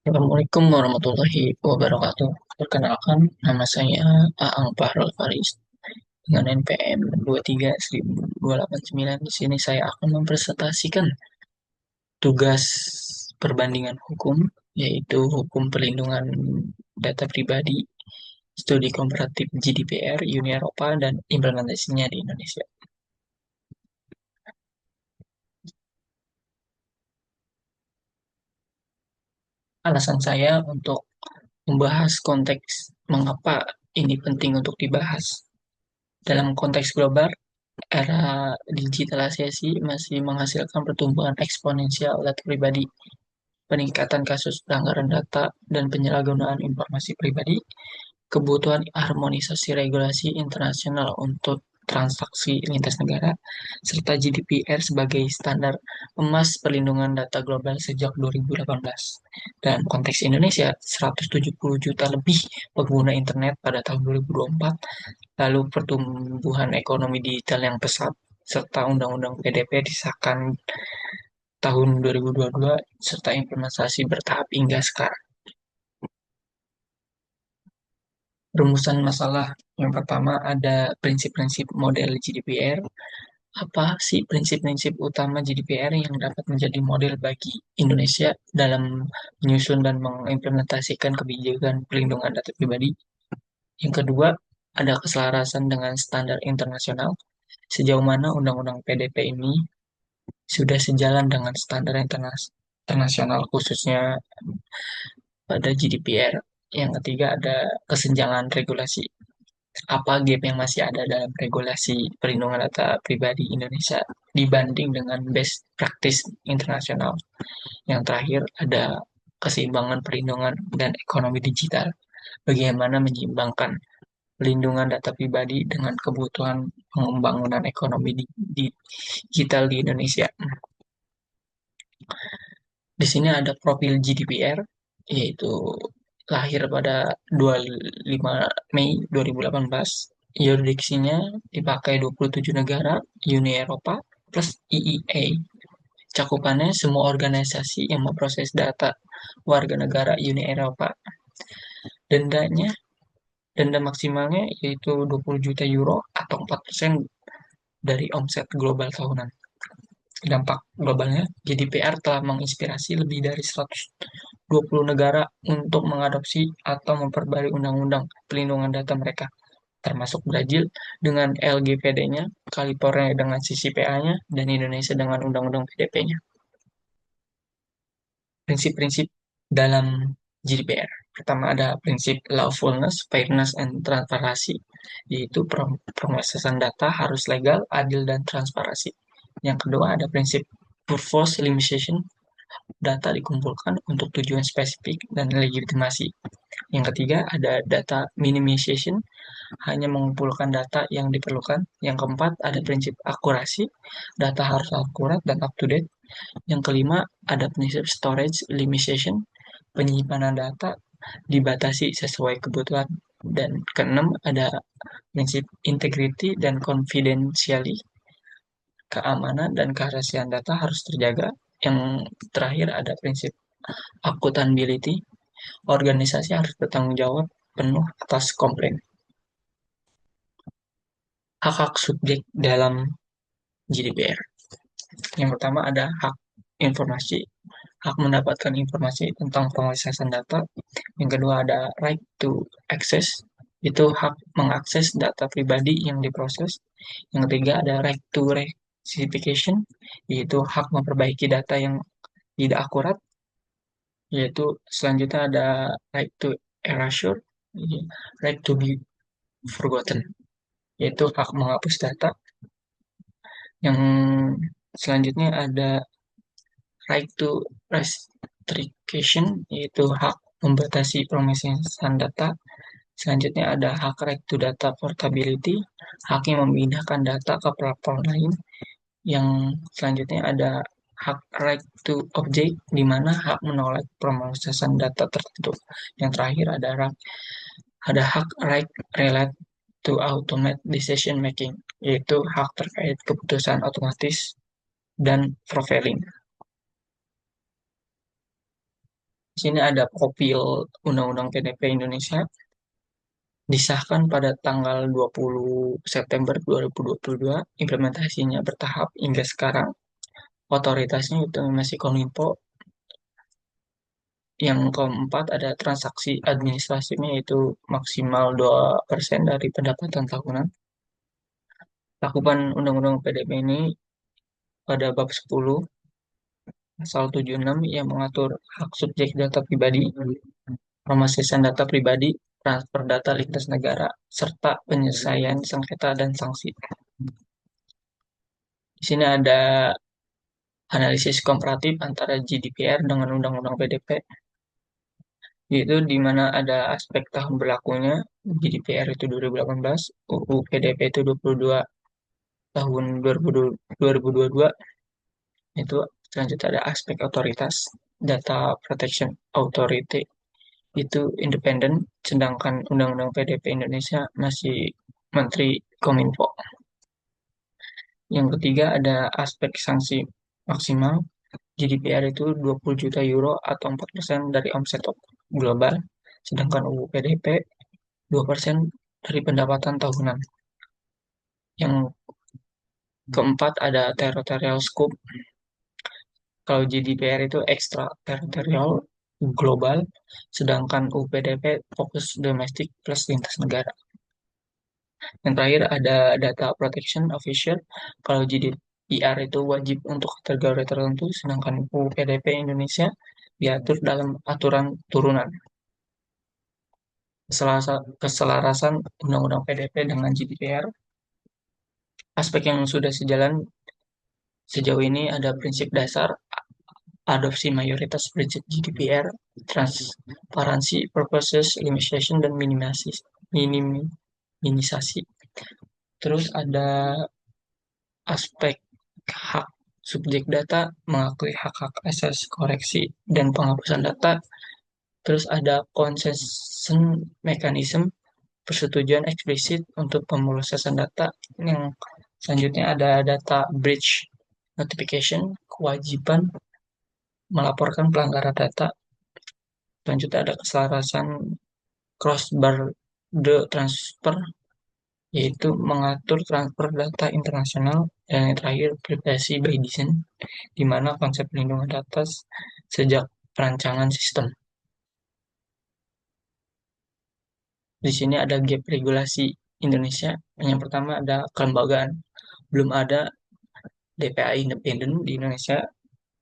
Assalamualaikum warahmatullahi wabarakatuh. Perkenalkan, nama saya Aang Fahrul Faris dengan NPM 23.289. Di sini saya akan mempresentasikan tugas perbandingan hukum, yaitu hukum perlindungan data pribadi, studi komparatif GDPR, Uni Eropa, dan implementasinya di Indonesia. Alasan saya untuk membahas konteks mengapa ini penting untuk dibahas. Dalam konteks global, era digitalisasi masih menghasilkan pertumbuhan eksponensial data pribadi, peningkatan kasus pelanggaran data, dan penyalahgunaan informasi pribadi, kebutuhan harmonisasi regulasi internasional untuk transaksi lintas negara, serta GDPR sebagai standar emas perlindungan data global sejak 2018. Dalam konteks Indonesia, 170 juta lebih pengguna internet pada tahun 2024, lalu pertumbuhan ekonomi digital yang pesat, serta Undang-Undang PDP disahkan tahun 2022, serta implementasi bertahap hingga sekarang. Rumusan masalah yang pertama ada prinsip-prinsip model GDPR. Apa sih prinsip-prinsip utama GDPR yang dapat menjadi model bagi Indonesia dalam menyusun dan mengimplementasikan kebijakan perlindungan data pribadi? Yang kedua, ada keselarasan dengan standar internasional. Sejauh mana Undang-Undang PDP ini sudah sejalan dengan standar internasional, khususnya pada GDPR. Yang ketiga, ada kesenjangan regulasi. Apa gap yang masih ada dalam regulasi perlindungan data pribadi Indonesia dibanding dengan best practice internasional? Yang terakhir, ada keseimbangan perlindungan dan ekonomi digital. Bagaimana menyeimbangkan pelindungan data pribadi dengan kebutuhan pembangunan ekonomi digital di Indonesia. Di sini ada profil GDPR, yaitu lahir pada 25 Mei 2018. Yurisdiksinya dipakai 27 negara Uni Eropa plus EEA. Cakupannya semua organisasi yang memproses data warga negara Uni Eropa. Dendanya, denda maksimalnya yaitu 20 juta euro atau 4% dari omset global tahunan. Dampak globalnya, GDPR telah menginspirasi lebih dari 120 negara untuk mengadopsi atau memperbarui undang-undang pelindungan data mereka, termasuk Brazil dengan LGPD-nya, California dengan CCPA-nya, dan Indonesia dengan undang-undang PDP-nya. Prinsip-prinsip dalam GDPR. Pertama ada prinsip lawfulness, fairness, and transparansi, yaitu pemrosesan data harus legal, adil, dan transparansi. Yang kedua ada prinsip purpose limitation, data dikumpulkan untuk tujuan spesifik dan legitimasi. Yang ketiga ada data minimization, hanya mengumpulkan data yang diperlukan. Yang keempat ada prinsip akurasi, data harus akurat dan up to date. Yang kelima ada prinsip storage limitation, penyimpanan data dibatasi sesuai kebutuhan. Dan keenam ada prinsip integrity dan confidentiality, keamanan dan kerahasiaan data harus terjaga. Yang terakhir ada prinsip accountability, organisasi harus bertanggung jawab penuh atas komplain. Hak-hak subjek dalam GDPR. Yang pertama ada hak informasi, hak mendapatkan informasi tentang pemrosesan data. Yang kedua ada right to access, itu hak mengakses data pribadi yang diproses. Yang ketiga ada right to rectification, yaitu hak memperbaiki data yang tidak akurat. Yaitu selanjutnya ada right to erasure, right to be forgotten, yaitu hak menghapus data. Yang selanjutnya ada right to restriction, yaitu hak membatasi pemrosesan data. Selanjutnya ada hak right to data portability, hak yang memindahkan data ke platform lain. Yang selanjutnya ada hak right to object, di mana hak menolak pemrosesan data tertentu. Yang terakhir ada hak right relate to automate decision making, yaitu hak terkait keputusan otomatis dan profiling. Di sini ada kopil Undang-Undang PDP Indonesia disahkan pada tanggal 20 September 2022, implementasinya bertahap hingga sekarang. Otoritasnya itu masih Kominfo. Yang keempat ada transaksi administrasinya yaitu maksimal 2% dari pendapatan tahunan. Cakupan Undang-Undang PDP ini pada bab 10 pasal 76 yang mengatur hak subjek data pribadi, pemrosesan data pribadi, transfer data lintas negara, serta penyelesaian sengketa dan sanksi. Di sini ada analisis komparatif antara GDPR dengan Undang-Undang PDP, yaitu di mana ada aspek tahun berlakunya. GDPR itu 2018, UU PDP itu 22 tahun 2022. Itu selanjutnya ada aspek otoritas. Data Protection Authority itu independen, sedangkan Undang-Undang PDP Indonesia masih Menteri Kominfo. Yang ketiga ada aspek sanksi maksimal. GDPR itu 20 juta euro atau 4% dari omset global, sedangkan UU PDP 2% dari pendapatan tahunan. Yang keempat ada territorial scope. Kalau GDPR itu extra teritorial global, sedangkan UPDP fokus domestik plus lintas negara. Yang terakhir ada data protection official. Kalau GDPR itu wajib untuk kategori tertentu, sedangkan UPDP Indonesia diatur dalam aturan turunan. Keselarasan Undang-Undang PDP dengan GDPR. Aspek yang sudah sejalan sejauh ini ada prinsip dasar adopsi mayoritas prinsip GDPR, transparansi, purposes, limitation, dan minimisasi. Terus ada aspek hak subjek data, mengakui hak-hak asas koreksi dan penghapusan data. Terus ada consent mechanism, persetujuan eksplisit untuk pemrosesan data. Yang selanjutnya ada data breach notification, kewajiban melaporkan pelanggaran data. Selanjutnya ada keselarasan cross-border transfer, yaitu mengatur transfer data internasional. Dan yang terakhir, privacy by design, di mana konsep perlindungan data sejak perancangan sistem. Di sini ada gap regulasi Indonesia. Yang pertama ada kelembagaan. Belum ada DPA independen di Indonesia,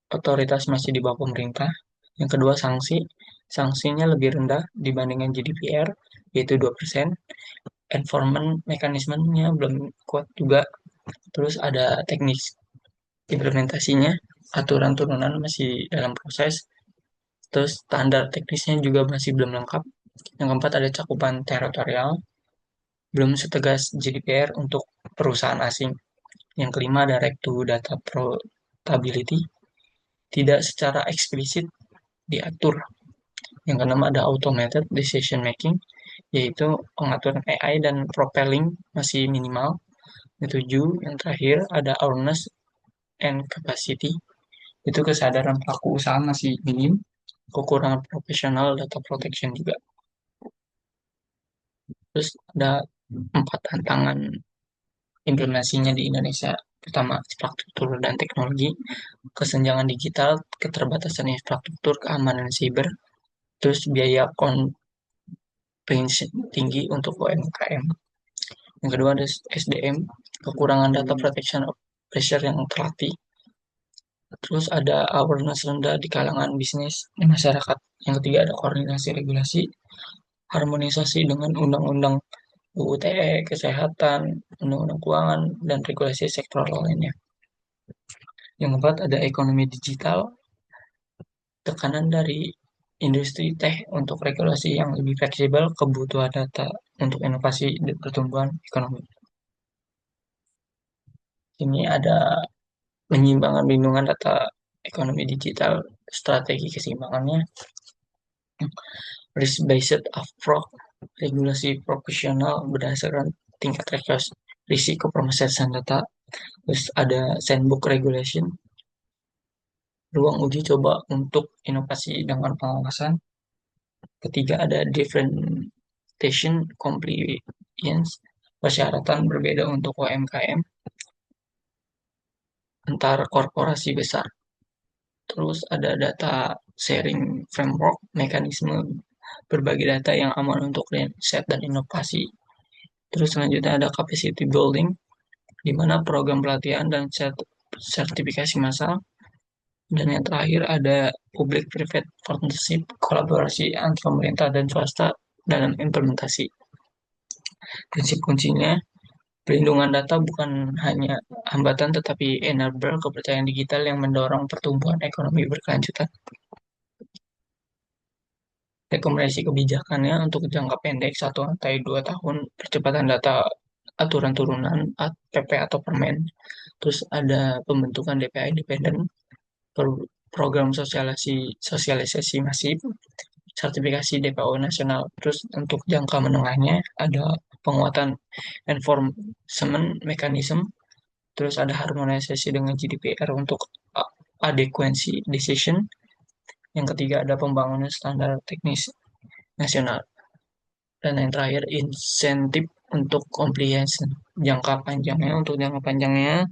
otoritas masih di bawah pemerintah. Yang kedua, sanksi. Sanksinya lebih rendah dibandingkan GDPR, yaitu 2%. Enforcement mekanismenya belum kuat juga. Terus ada teknis implementasinya, aturan turunan masih dalam proses. Terus standar teknisnya juga masih belum lengkap. Yang keempat ada cakupan teritorial, belum setegas GDPR untuk perusahaan asing. Yang kelima ada right to data portability, tidak secara eksplisit diatur. Yang keenam ada automated decision making, yaitu pengaturan AI dan profiling masih minimal. Yang tujuh, yang terakhir ada awareness and capacity, itu kesadaran pelaku usaha masih minim, kekurangan profesional data protection juga. Terus ada 4 tantangan implementasinya di Indonesia. Pertama, infrastruktur dan teknologi, kesenjangan digital, keterbatasan infrastruktur, keamanan cyber, terus biaya komprehensi tinggi untuk UMKM. Yang kedua ada SDM, kekurangan data protection officer yang terlatih. Terus ada awareness rendah di kalangan bisnis dan masyarakat. Yang ketiga ada koordinasi regulasi, harmonisasi dengan undang-undang UU ITE, kesehatan, undang-undang keuangan, dan regulasi sektoral lainnya. Yang keempat ada ekonomi digital, tekanan dari industri tech untuk regulasi yang lebih fleksibel, kebutuhan data untuk inovasi dan pertumbuhan ekonomi. Ini ada penyimbangan perlindungan data ekonomi digital, strategi keseimbangannya, risk-based approach, regulasi profesional berdasarkan tingkat risiko pemrosesan data, terus ada sandbox regulation, ruang uji coba untuk inovasi dengan pengawasan. Ketiga ada differentiation compliance, persyaratan berbeda untuk UMKM antar korporasi besar. Terus ada data sharing framework, mekanisme berbagi data yang aman untuk riset dan inovasi. Terus selanjutnya ada capacity building, di mana program pelatihan dan sertifikasi massal. Dan yang terakhir ada public-private partnership, kolaborasi antar pemerintah dan swasta dalam implementasi. Prinsip kuncinya, perlindungan data bukan hanya hambatan tetapi enabler kepercayaan digital yang mendorong pertumbuhan ekonomi berkelanjutan. Rekomendasi kebijakannya untuk jangka pendek 1 sampai 2 tahun, percepatan data aturan turunan PP atau permen. Terus ada pembentukan DPA independen, program sosialisasi masif, sertifikasi DPO nasional. Terus untuk jangka menengahnya ada penguatan enforcement mechanism, terus ada harmonisasi dengan GDPR untuk adequacy decision. Yang ketiga ada pembangunan standar teknis nasional. Dan yang terakhir insentif untuk compliance. Jangka panjangnya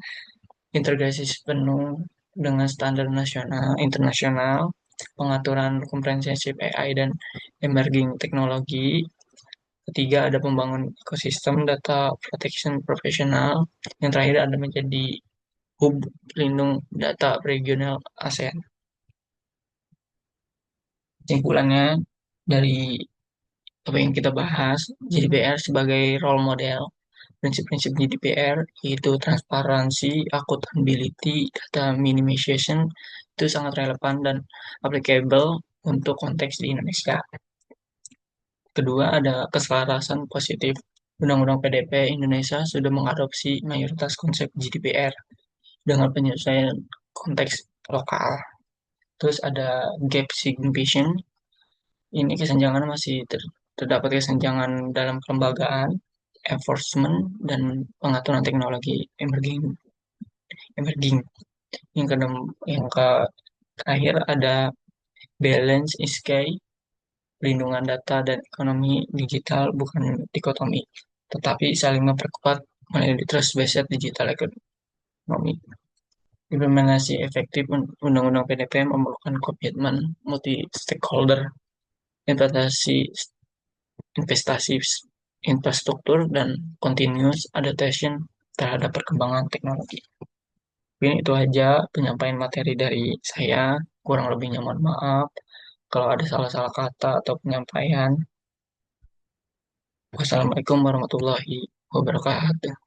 integrasi penuh dengan standar nasional, internasional, pengaturan komprehensif AI dan emerging teknologi. Ketiga ada pembangun ekosistem data protection profesional. Yang terakhir ada menjadi hub pelindung data regional ASEAN. Kesimpulannya dari apa yang kita bahas, GDPR sebagai role model, prinsip-prinsip GDPR yaitu transparansi, accountability, data minimization itu sangat relevan dan applicable untuk konteks di Indonesia. Kedua, ada keselarasan positif. Undang-Undang PDP Indonesia sudah mengadopsi mayoritas konsep GDPR dengan penyesuaian konteks lokal. Terus ada gap signification. Ini kesenjangan masih terdapat kesenjangan dalam kelembagaan, enforcement, dan pengaturan teknologi emerging. emerging. Yang terakhir ada balance is key. Pelindungan data dan ekonomi digital bukan dikotomi, tetapi saling memperkuat melalui trust-based digital ekonomi. Implementasi efektif Undang-Undang PDP memerlukan komitmen multi-stakeholder, investasi, investasi infrastruktur, dan continuous adaptation terhadap perkembangan teknologi. Mungkin itu aja penyampaian materi dari saya. Kurang lebihnya mohon maaf. Kalau ada salah-salah kata atau penyampaian. Wassalamualaikum warahmatullahi wabarakatuh.